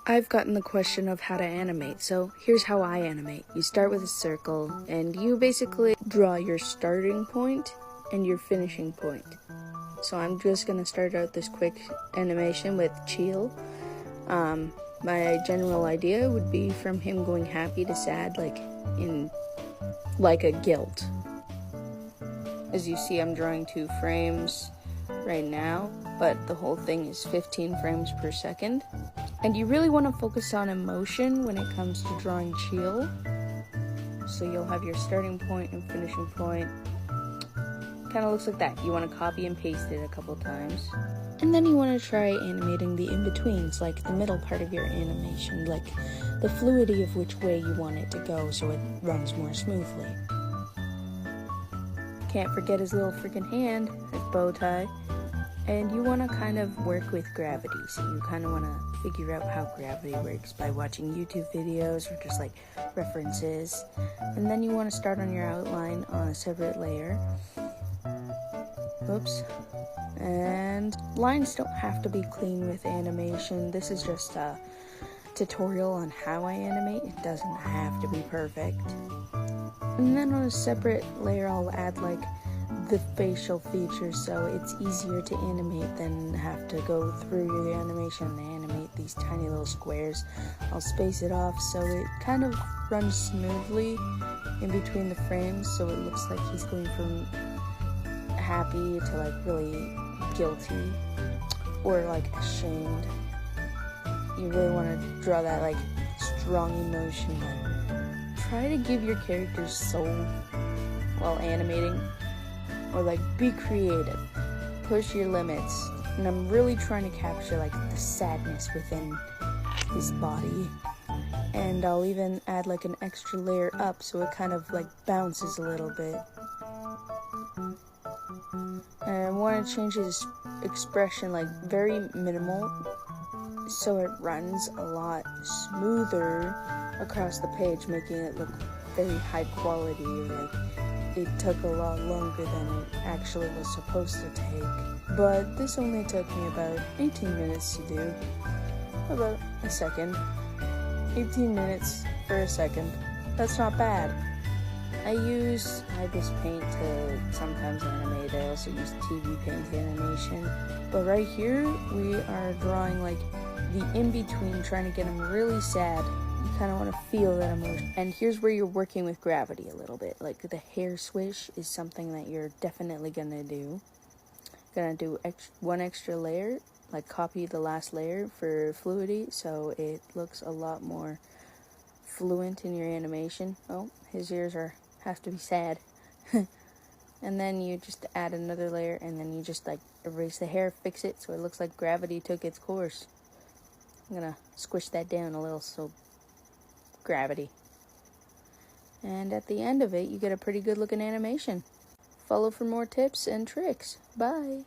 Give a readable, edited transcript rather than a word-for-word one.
I've gotten the question of how to animate, so here's how I animate. You start with a circle, and you basically draw your starting point and your finishing point. So I'm just going to start out this quick animation with Chill. My general idea would be from him going happy to sad, like a guilt. As you see, I'm drawing 2 frames right now, but the whole thing is 15 frames per second. And you really want to focus on emotion when it comes to drawing Chill. So you'll have your starting point and finishing point. Kind of looks like that. You want to copy and paste it a couple times. And then you want to try animating the in-betweens, like the middle part of your animation, like the fluidity of which way you want it to go so it runs more smoothly. Can't forget his little freaking hand, his bow tie. And you want to kind of work with gravity, so you kind of want to figure out how gravity works by watching YouTube videos or just like references. And then you want to start on your outline on a separate layer. Oops. And lines don't have to be clean with animation. This is just a tutorial on how I animate. It doesn't have to be perfect. And then on a separate layer, I'll add like the facial features, so it's easier to animate than have to go through your animation and animate these tiny little squares. I'll space it off so it kind of runs smoothly in between the frames, so it looks like he's going from happy to like really guilty or like ashamed. You really want to draw that like strong emotion. Try to give your characters soul while animating. Or like be creative, push your limits. And I'm really trying to capture like the sadness within his body. And I'll even add like an extra layer up so it kind of like bounces a little bit. And I want to change his expression like very minimal so it runs a lot smoother across the page, making it look very high quality, like it took a lot longer than it actually was supposed to take. But this only took me about 18 minutes to do. About a second. 18 minutes for a second. That's not bad. I use Ibis Paint to sometimes animate. I also use TV Paint animation. But right here, we are drawing like the in-between, trying to get him really sad. You kind of want to feel that emotion. And here's where you're working with gravity a little bit. Like the hair swish is something that you're definitely going to do. Gonna do one extra layer, like copy the last layer for fluidity so it looks a lot more fluent in your animation. Oh, his ears have to be sad. And then you just add another layer and then you just like erase the hair, fix it so it looks like gravity took its course. I'm gonna squish that down a little so gravity. And at the end of it, you get a pretty good looking animation. Follow for more tips and tricks. Bye.